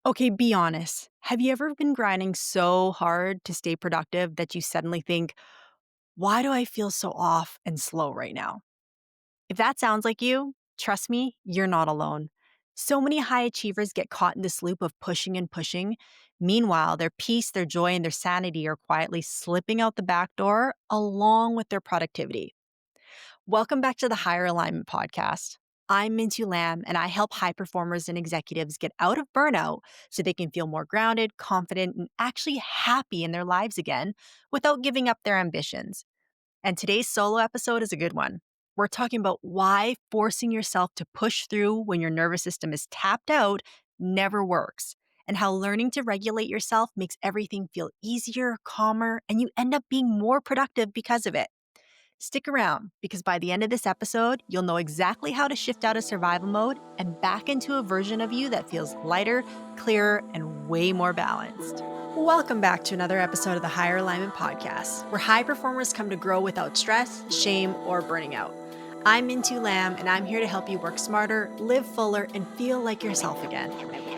Okay, be honest. Have you ever been grinding so hard to stay productive that you suddenly think, why do I feel so off and slow right now? If that sounds like you, trust me, you're not alone. So many high achievers get caught in this loop of pushing and pushing. Meanwhile, their peace, their joy, and their sanity are quietly slipping out the back door along with their productivity. Welcome back to the Higher Alignment Podcast. I'm Mintu Lamb, and I help high performers and executives get out of burnout so they can feel more grounded, confident, and actually happy in their lives again without giving up their ambitions. And today's solo episode is a good one. We're talking about why forcing yourself to push through when your nervous system is tapped out never works, and how learning to regulate yourself makes everything feel easier, calmer, and you end up being more productive because of it. Stick around because by the end of this episode, you'll know exactly how to shift out of survival mode and back into a version of you that feels lighter, clearer, and way more balanced. Welcome back to another episode of the Higher Alignment Podcast, where high performers come to grow without stress, shame, or burning out. I'm Mintu Lamb, and I'm here to help you work smarter, live fuller, and feel like yourself again.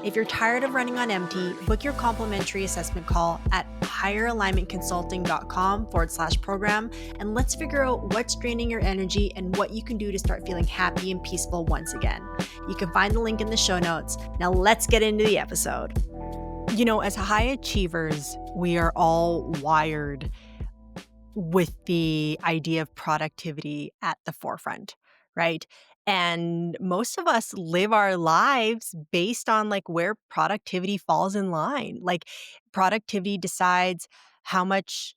If you're tired of running on empty, book your complimentary assessment call at higheralignmentconsulting.com/program, and let's figure out what's draining your energy and what you can do to start feeling happy and peaceful once again. You can find the link in the show notes. Now let's get into the episode. You know, as high achievers, we are all wired with the idea of productivity at the forefront, right? And most of us live our lives based on like where productivity falls in line. Like productivity decides how much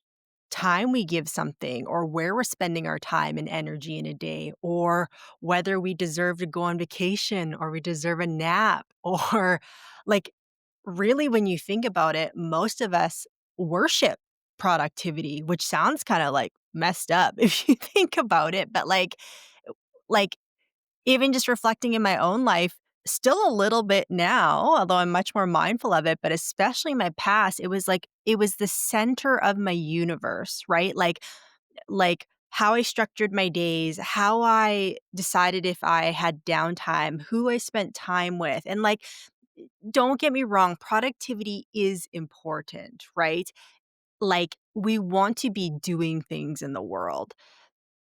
time we give something or where we're spending our time and energy in a day or whether we deserve to go on vacation or we deserve a nap or like really when you think about it, most of us worship productivity, which sounds kind of like messed up if you think about it, but like even just reflecting in my own life, still a little bit now, although I'm much more mindful of it, but especially in my past, it was like it was the center of my universe, right? Like how I structured my days, how I decided if I had downtime, who I spent time with. And like don't get me wrong, productivity is important, right? Like, we want to be doing things in the world.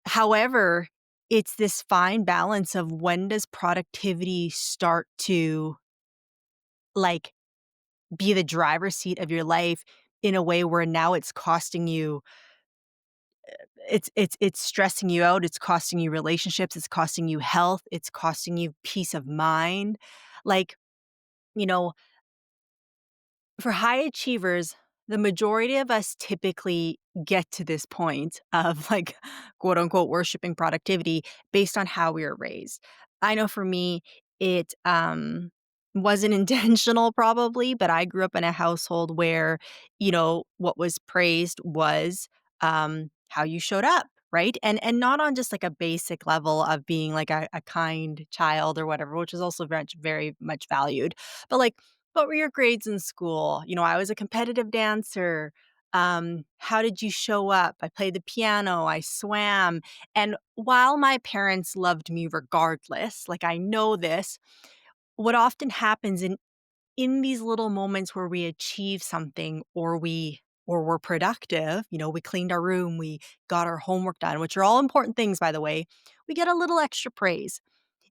However, it's this fine balance of when does productivity start to, like, be the driver's seat of your life in a way where now it's costing you it's stressing you out, it's costing you relationships, it's costing you health, it's costing you peace of mind. Like, you know, for high achievers, the majority of us typically get to this point of like quote unquote worshiping productivity based on how we were raised. I know for me, it wasn't intentional probably, but I grew up in a household where, what was praised was how you showed up. Right. And not on just like a basic level of being like a kind child or whatever, which is also very much valued. But like what were your grades in school? I was a competitive dancer. How did you show up? I played the piano, I swam. And while my parents loved me regardless, like I know this, what often happens in these little moments where we achieve something or we're productive, we cleaned our room, we got our homework done, which are all important things by the way, we get a little extra praise.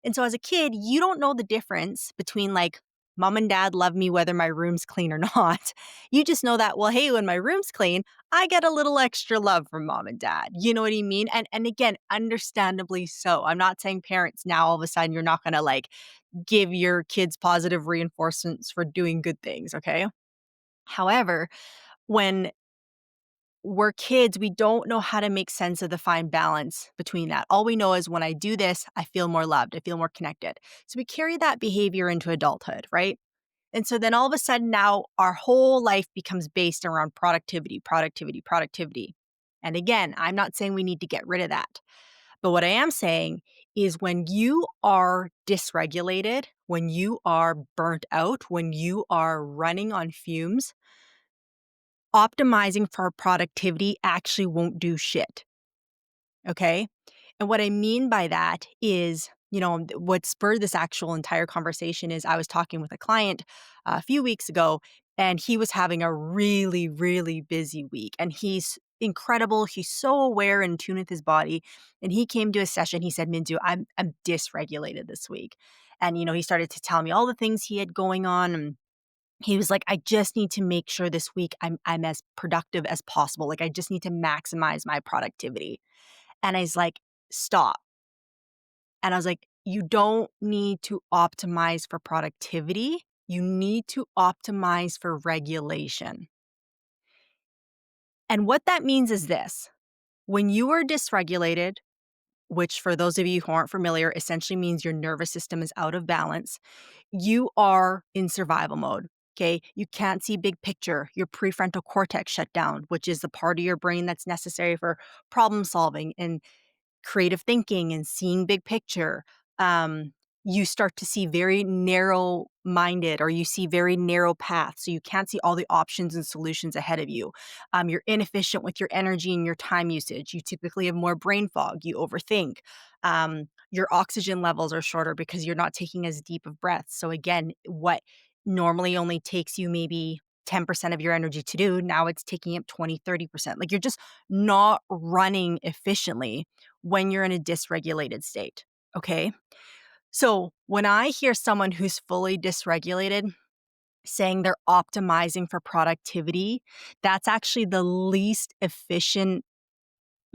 And so as a kid, you don't know the difference between like mom and dad love me whether my room's clean or not. You just know that, well, hey, when my room's clean, I get a little extra love from mom and dad. You know what I mean? And again, understandably so. I'm not saying parents now all of a sudden you're not going to like give your kids positive reinforcements for doing good things, okay? However, when we're kids, we don't know how to make sense of the fine balance between that. All we know is when I do this, I feel more loved, I feel more connected. So we carry that behavior into adulthood, right? And so then all of a sudden now our whole life becomes based around productivity, productivity, productivity. And again, I'm not saying we need to get rid of that. But what I am saying is when you are dysregulated, when you are burnt out, when you are running on fumes, optimizing for productivity actually won't do shit. Okay. And what I mean by that is what spurred this actual entire conversation is I was talking with a client a few weeks ago, and he was having a really, really busy week. And he's incredible. He's so aware and in tune with his body. And he came to a session. He said, Minju, I'm dysregulated this week. And, he started to tell me all the things he had going on. And he was like, I just need to make sure this week I'm as productive as possible. Like, I just need to maximize my productivity. And I was like, stop. And I was like, you don't need to optimize for productivity. You need to optimize for regulation. And what that means is this: when you are dysregulated, which for those of you who aren't familiar, essentially means your nervous system is out of balance, you are in survival mode. Okay. You can't see big picture. Your prefrontal cortex shut down, which is the part of your brain that's necessary for problem solving and creative thinking and seeing big picture. um, you start to see very narrow minded, or you see very narrow paths. So you can't see all the options and solutions ahead of you. You're inefficient with your energy and your time usage. You typically have more brain fog. You overthink. Your oxygen levels are shorter because you're not taking as deep of breaths. So again, what normally only takes you maybe 10% of your energy to do, now it's taking up 20, 30%. Like, you're just not running efficiently when you're in a dysregulated state. Okay. So when I hear someone who's fully dysregulated saying they're optimizing for productivity, that's actually the least efficient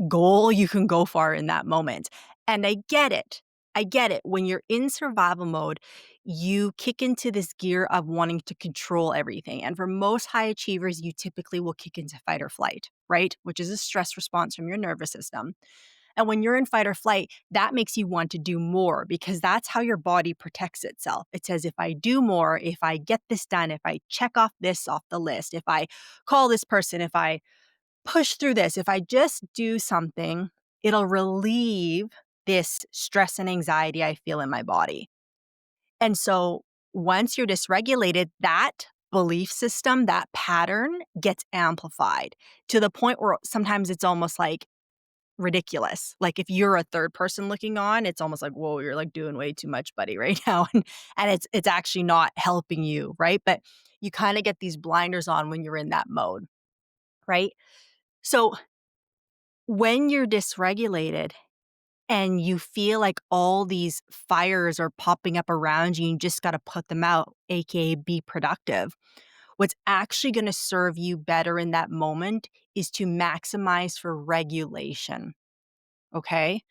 goal you can go for in that moment. And I get it. I get it. When you're in survival mode, you kick into this gear of wanting to control everything. And for most high achievers, you typically will kick into fight or flight, right? Which is a stress response from your nervous system. And when you're in fight or flight, that makes you want to do more, because that's how your body protects itself. It says, if I do more, if I get this done, if I check off this off the list, if I call this person, if I push through this, if I just do something, it'll relieve this stress and anxiety I feel in my body. And so once you're dysregulated, that belief system, that pattern gets amplified to the point where sometimes it's almost like ridiculous. Like, if you're a third person looking on, it's almost like, whoa, you're like doing way too much, buddy, right now. And it's actually not helping you, right? But you kind of get these blinders on when you're in that mode, right? So when you're dysregulated and you feel like all these fires are popping up around you, you just got to put them out, aka be productive. What's actually going to serve you better in that moment is to maximize for regulation. Okay.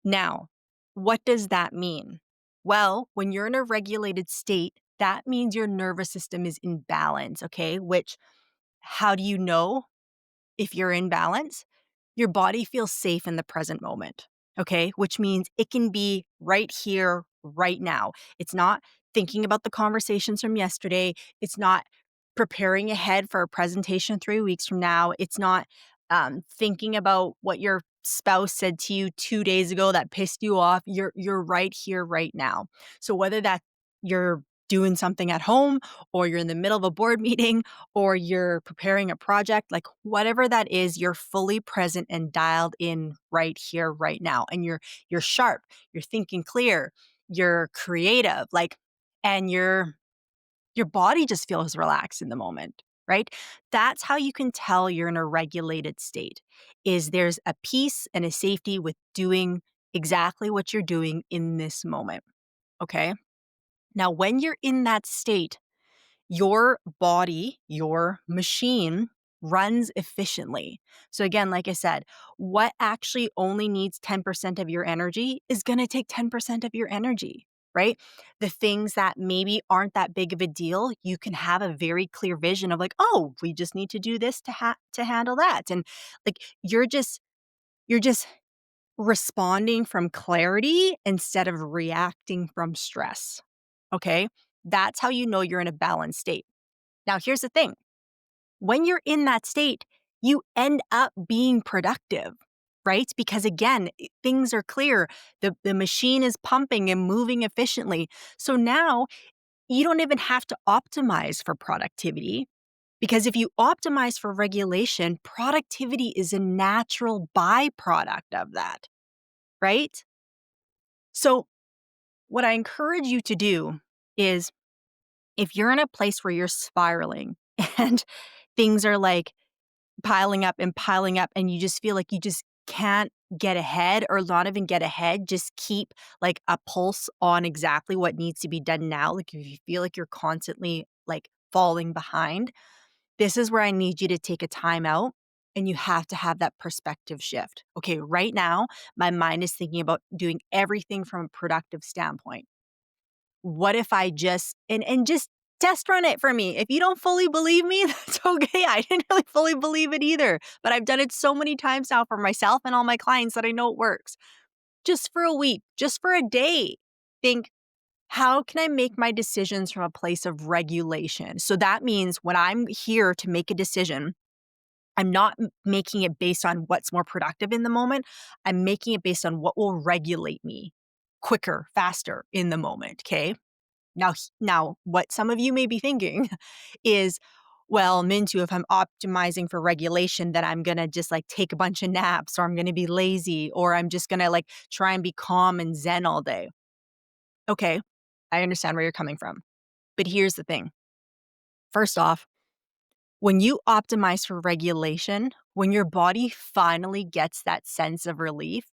Now, what does that mean? Well, when you're in a regulated state, that means your nervous system is in balance. Okay. Which, how do you know if you're in balance? Your body feels safe in the present moment, okay? Which means it can be right here, right now. It's not thinking about the conversations from yesterday. It's not preparing ahead for a presentation 3 weeks from now. It's not thinking about what your spouse said to you 2 days ago that pissed you off. You're right here, right now. So whether that you're doing something at home, or you're in the middle of a board meeting, or you're preparing a project, like whatever that is, you're fully present and dialed in right here, right now. And you're sharp, you're thinking clear, you're creative, like, and your body just feels relaxed in the moment, right? That's how you can tell you're in a regulated state, is there's a peace and a safety with doing exactly what you're doing in this moment. Okay. Now, when you're in that state, your body, your machine runs efficiently. So again, like I said, what actually only needs 10% of your energy is going to take 10% of your energy, right? The things that maybe aren't that big of a deal, you can have a very clear vision of like, oh, we just need to do this to handle that. And like, you're just responding from clarity instead of reacting from stress. Okay? That's how you know you're in a balanced state. Now, here's the thing: when you're in that state, you end up being productive, right? Because again, things are clear. The machine is pumping and moving efficiently. So now you don't even have to optimize for productivity, because if you optimize for regulation, productivity is a natural byproduct of that, right? So what I encourage you to do is if you're in a place where you're spiraling and things are like piling up, and you just feel like you just can't get ahead or not even get ahead, just keep like a pulse on exactly what needs to be done now. Like if you feel like you're constantly like falling behind, this is where I need you to take a time out and you have to have that perspective shift. Okay, right now, my mind is thinking about doing everything from a productive standpoint. What if I just and just test run it for me. If you don't fully believe me, that's okay. I didn't really fully believe it either, but I've done it so many times now for myself and all my clients that I know it works. Just for a week, just for a day, think, how can I make my decisions from a place of regulation? So that means when I'm here to make a decision, I'm not making it based on what's more productive in the moment. I'm making it based on what will regulate me quicker, faster in the moment. Okay. Now, what some of you may be thinking is, well, Mintu, if I'm optimizing for regulation, then I'm gonna just like take a bunch of naps, or I'm gonna be lazy, or I'm just gonna like try and be calm and zen all day. Okay, I understand where you're coming from. But here's the thing. First off, when you optimize for regulation, when your body finally gets that sense of relief,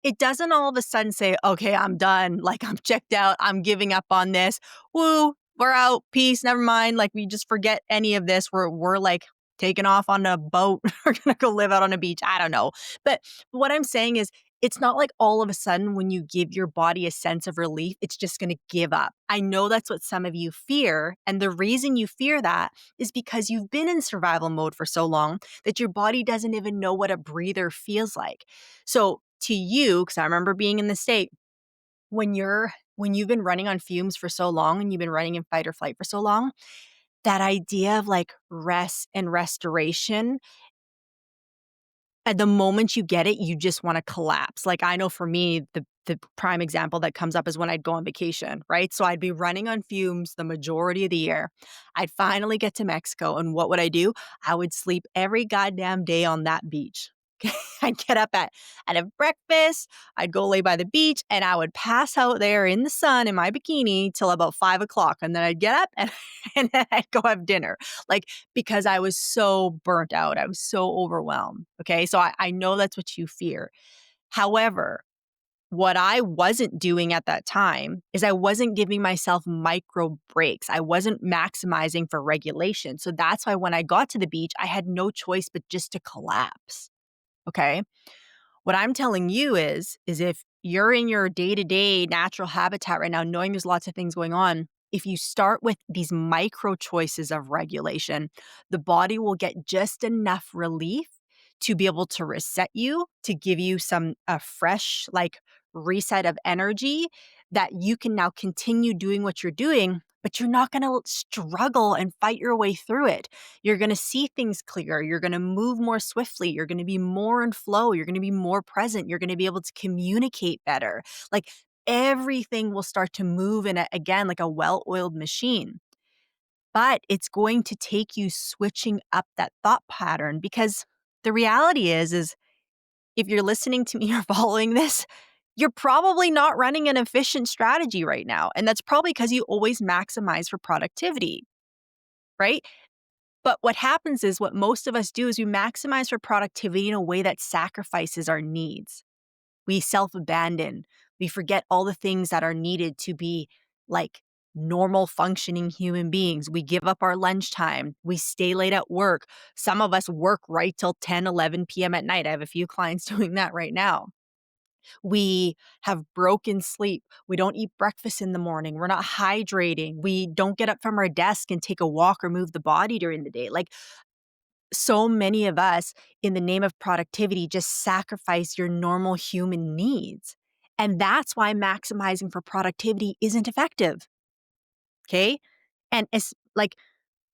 it doesn't all of a sudden say, okay, I'm done. Like I'm checked out. I'm giving up on this. Woo, we're out. Peace. Never mind. Like we just forget any of this. We're like taking off on a boat. We're going to go live out on a beach. I don't know. But what I'm saying is, it's not like all of a sudden when you give your body a sense of relief, it's just going to give up. I know that's what some of you fear. And the reason you fear that is because you've been in survival mode for so long that your body doesn't even know what a breather feels like. So to you, because I remember being in the state, when you've been running on fumes for so long and you've been running in fight or flight for so long, that idea of like rest and restoration, at the moment you get it, you just want to collapse. Like I know for me, the prime example that comes up is when I'd go on vacation, right? So I'd be running on fumes the majority of the year. I'd finally get to Mexico, and what would I do? I would sleep every goddamn day on that beach. I'd get up I'd have breakfast, I'd go lay by the beach, and I would pass out there in the sun in my bikini till about 5 o'clock. And then I'd get up and, and then I'd go have dinner. Like, because I was so burnt out. I was so overwhelmed. Okay. So I know that's what you fear. However, what I wasn't doing at that time is I wasn't giving myself micro breaks. I wasn't maximizing for regulation. So that's why when I got to the beach, I had no choice but just to collapse. Okay. What I'm telling you is if you're in your day-to-day natural habitat right now, knowing there's lots of things going on, if you start with these micro choices of regulation, the body will get just enough relief to be able to reset you, to give you a fresh like reset of energy that you can now continue doing what you're doing, but you're not going to struggle and fight your way through it. You're going to see things clearer. You're going to move more swiftly. You're going to be more in flow. You're going to be more present. You're going to be able to communicate better. Like everything will start to move in again, like a well-oiled machine. But it's going to take you switching up that thought pattern, because the reality is if you're listening to me or following this, you're probably not running an efficient strategy right now. And that's probably because you always maximize for productivity, right? But what happens is what most of us do is we maximize for productivity in a way that sacrifices our needs. We self-abandon. We forget all the things that are needed to be like normal functioning human beings. We give up our lunchtime. We stay late at work. Some of us work right till 10, 11 p.m. at night. I have a few clients doing that right now. We have broken sleep. We don't eat breakfast in the morning. We're not hydrating. We don't get up from our desk and take a walk or move the body during the day. Like so many of us, in the name of productivity, just sacrifice your normal human needs. And that's why maximizing for productivity isn't effective. Okay. And it's like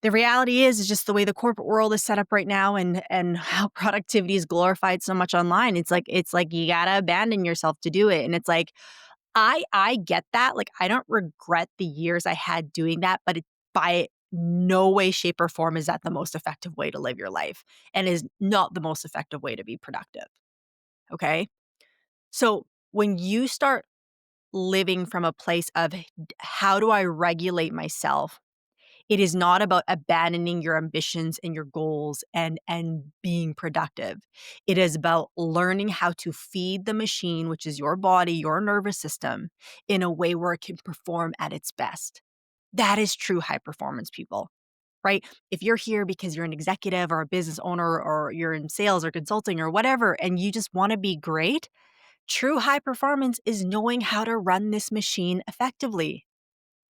the reality is just the way the corporate world is set up right now, and how productivity is glorified so much online. It's like you gotta abandon yourself to do it. And it's like I get that. Like I don't regret the years I had doing that, but by no way, shape, or form is that the most effective way to live your life, and is not the most effective way to be productive. Okay. So when you start living from a place of how do I regulate myself. It is not about abandoning your ambitions and your goals and being productive. It is about learning how to feed the machine, which is your body, your nervous system, in a way where it can perform at its best. That is true high performance, people, right? If you're here because you're an executive or a business owner or you're in sales or consulting or whatever, and you just want to be great, true high performance is knowing how to run this machine effectively,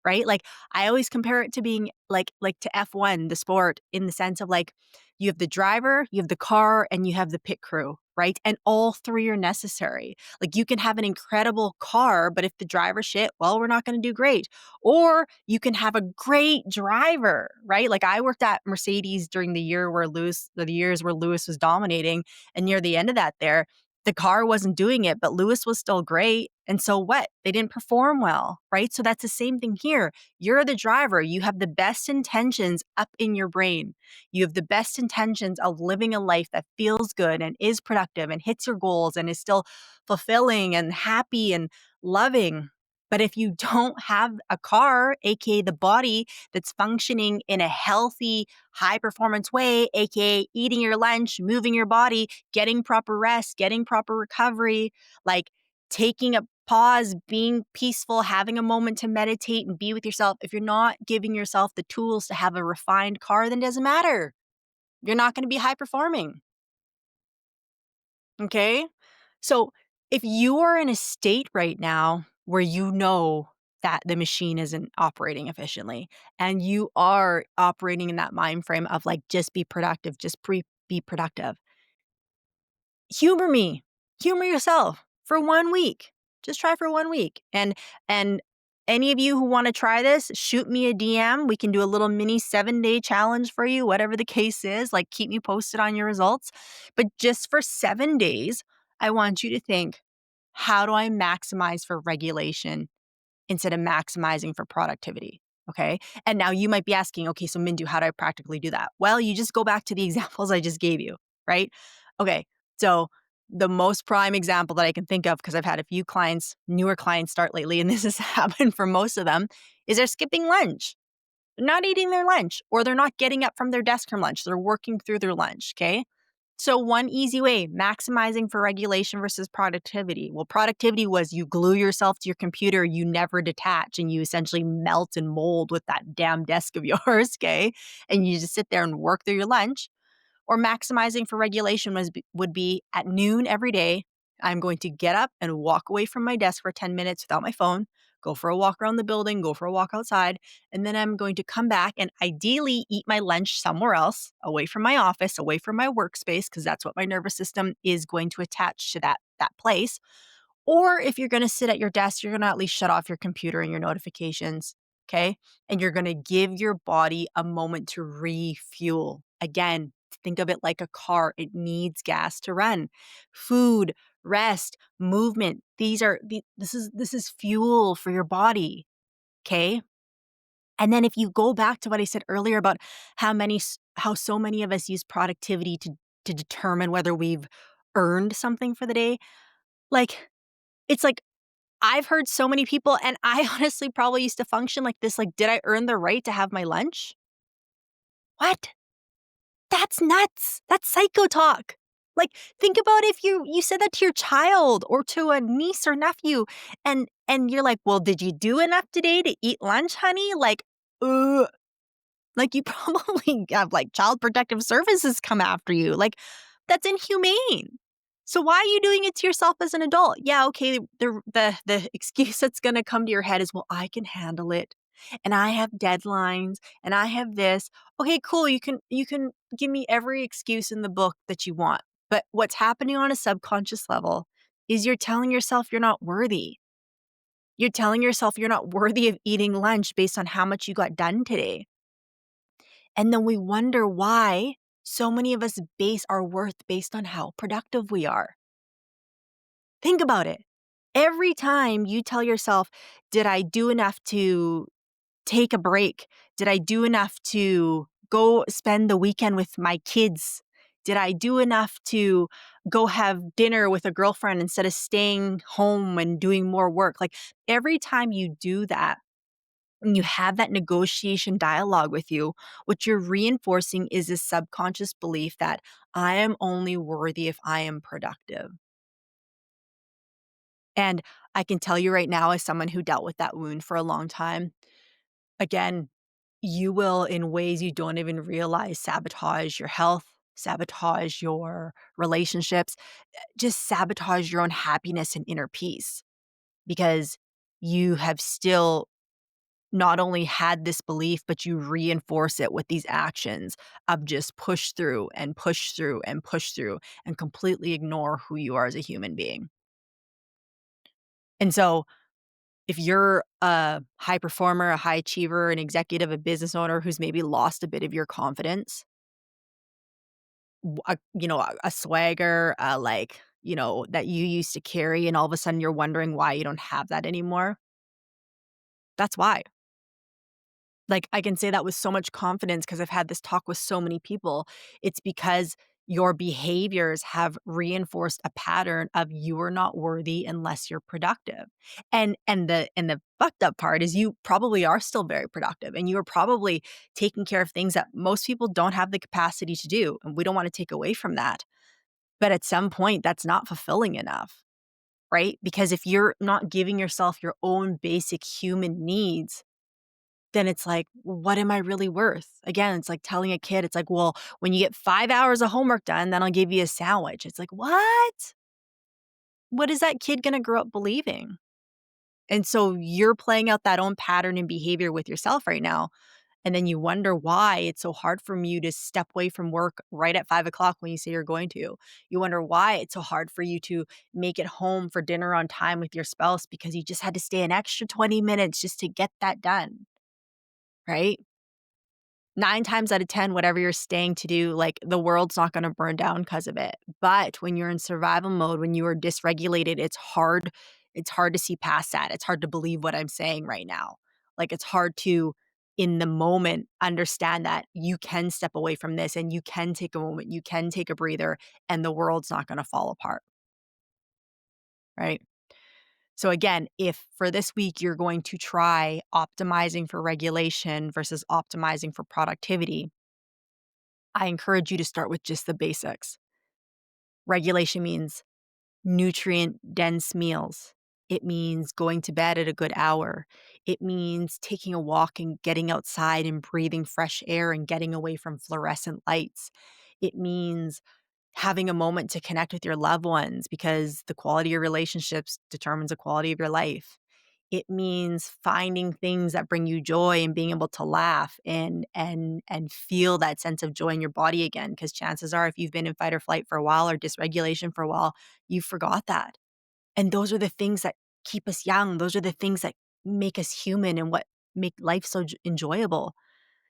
right? Like, I always compare it to being like to F1, the sport, in the sense of like, you have the driver, you have the car, and you have the pit crew, right? And all three are necessary. Like, you can have an incredible car, but if the driver's shit, well, we're not going to do great. Or you can have a great driver, right? Like, I worked at Mercedes during the years where Lewis was dominating, and near the end of that there, the car wasn't doing it, but Lewis was still great. And so what? They didn't perform well, right? So that's the same thing here. You're the driver. You have the best intentions up in your brain. You have the best intentions of living a life that feels good and is productive and hits your goals and is still fulfilling and happy and loving. But if you don't have a car, aka the body that's functioning in a healthy, high performance way, aka eating your lunch, moving your body, getting proper rest, getting proper recovery, like taking a pause, being peaceful, having a moment to meditate and be with yourself. If you're not giving yourself the tools to have a refined car, then it doesn't matter. You're not going to be high performing. Okay? So if you are in a state right now where you know that the machine isn't operating efficiently and you are operating in that mind frame of like, just be productive, be productive, humor me, humor yourself for 1 week. Just try for 1 week. And any of you who want to try this, shoot me a DM. We can do a little mini 7-day challenge for you, whatever the case is. Like, keep me posted on your results. But just for 7 days, I want you to think, how do I maximize for regulation instead of maximizing for productivity? Okay. And now you might be asking, okay, so Mindu, how do I practically do that? Well, you just go back to the examples I just gave you, right? Okay. So the most prime example that I can think of, because I've had a few clients, newer clients start lately, and this has happened for most of them, is they're skipping lunch. They're not eating their lunch, or they're not getting up from their desk from lunch. They're working through their lunch. Okay. So one easy way, maximizing for regulation versus productivity. Well, productivity was you glue yourself to your computer, you never detach, and you essentially melt and mold with that damn desk of yours, okay? And you just sit there and work through your lunch. Or maximizing for regulation would be at noon every day, I'm going to get up and walk away from my desk for 10 minutes without my phone, go for a walk around the building, go for a walk outside, and then I'm going to come back and ideally eat my lunch somewhere else, away from my office, away from my workspace, because that's what my nervous system is going to attach to that place. Or if you're going to sit at your desk, you're going to at least shut off your computer and your notifications, okay? And you're going to give your body a moment to refuel. Again, think of it like a car. It needs gas to run. Food, rest, movement. This is fuel for your body, okay? And then if you go back to what I said earlier about how so many of us use productivity to determine whether we've earned something for the day, like it's like I've heard so many people, and I honestly probably used to function like this, like, did I earn the right to have my lunch? What? That's nuts. That's psycho talk. Like, think about if you said that to your child or to a niece or nephew, and you're like, "Well, did you do enough today to eat lunch, honey?" Like you probably have like child protective services come after you. Like, that's inhumane. So why are you doing it to yourself as an adult? Yeah, okay, the excuse that's going to come to your head is, "Well, I can handle it. And I have deadlines and I have this." Okay, cool. You can give me every excuse in the book that you want. But what's happening on a subconscious level is you're telling yourself you're not worthy. You're telling yourself you're not worthy of eating lunch based on how much you got done today. And then we wonder why so many of us base our worth based on how productive we are. Think about it. Every time you tell yourself, did I do enough to take a break? Did I do enough to go spend the weekend with my kids? Did I do enough to go have dinner with a girlfriend instead of staying home and doing more work? Like every time you do that, and you have that negotiation dialogue with you, what you're reinforcing is this subconscious belief that I am only worthy if I am productive. And I can tell you right now, as someone who dealt with that wound for a long time, again, you will, in ways you don't even realize, sabotage your health, sabotage your relationships, just sabotage your own happiness and inner peace because you have still not only had this belief, but you reinforce it with these actions of just push through and push through and push through and completely ignore who you are as a human being. And so, if you're a high performer, a high achiever, an executive, a business owner who's maybe lost a bit of your confidence, a swagger, that you used to carry, and all of a sudden you're wondering why you don't have that anymore, that's why. Like, I can say that with so much confidence because 'cause I've had this talk with so many people. It's because your behaviors have reinforced a pattern of you are not worthy unless you're productive. And the fucked up part is you probably are still very productive, and you are probably taking care of things that most people don't have the capacity to do, and we don't wanna take away from that. But at some point, that's not fulfilling enough, right? Because if you're not giving yourself your own basic human needs, then it's like, "Well, what am I really worth?" Again, it's like telling a kid, it's like, "Well, when you get 5 hours of homework done, then I'll give you a sandwich." It's like, "What?" What is that kid gonna grow up believing? And so you're playing out that own pattern and behavior with yourself right now, and then you wonder why it's so hard for you to step away from work right at 5 o'clock when you say you're going to. You wonder why it's so hard for you to make it home for dinner on time with your spouse because you just had to stay an extra 20 minutes just to get that done, right? 9 times out of 10, whatever you're staying to do, like, the world's not gonna burn down because of it. But when you're in survival mode, when you are dysregulated, it's hard to see past that. It's hard to believe what I'm saying right now. Like, it's hard to, in the moment, understand that you can step away from this and you can take a moment, you can take a breather, and the world's not gonna fall apart, right? So again, if for this week you're going to try optimizing for regulation versus optimizing for productivity, I encourage you to start with just the basics. Regulation means nutrient dense meals. It means going to bed at a good hour. It means taking a walk and getting outside and breathing fresh air and getting away from fluorescent lights. It means having a moment to connect with your loved ones because the quality of relationships determines the quality of your life. It means finding things that bring you joy and being able to laugh and feel that sense of joy in your body again, because chances are if you've been in fight or flight for a while or dysregulation for a while, you forgot that. And those are the things that keep us young. Those are the things that make us human and what make life so enjoyable.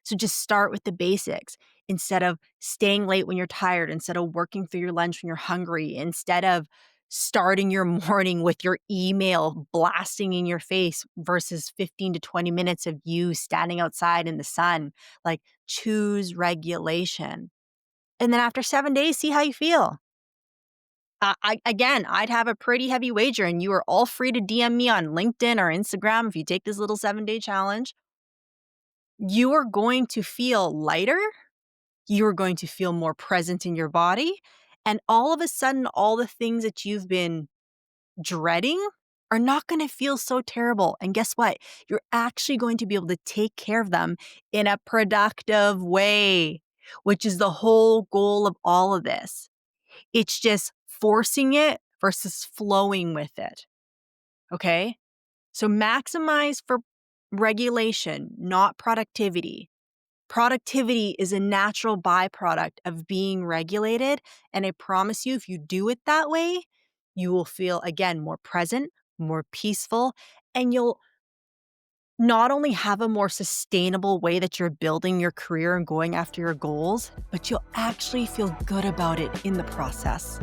So just start with the basics instead of staying late when you're tired, instead of working through your lunch when you're hungry, instead of starting your morning with your email blasting in your face versus 15 to 20 minutes of you standing outside in the sun. Like, choose regulation. And then after 7 days, see how you feel. I'd have a pretty heavy wager, and you are all free to DM me on LinkedIn or Instagram if you take this little 7-day challenge. You are going to feel lighter. You are going to feel more present in your body. And all of a sudden, all the things that you've been dreading are not going to feel so terrible. And guess what? You're actually going to be able to take care of them in a productive way, which is the whole goal of all of this. It's just forcing it versus flowing with it. Okay? So maximize for regulation, not productivity. Productivity is a natural byproduct of being regulated. And I promise you, if you do it that way, you will feel, again, more present, more peaceful, and you'll not only have a more sustainable way that you're building your career and going after your goals, but you'll actually feel good about it in the process.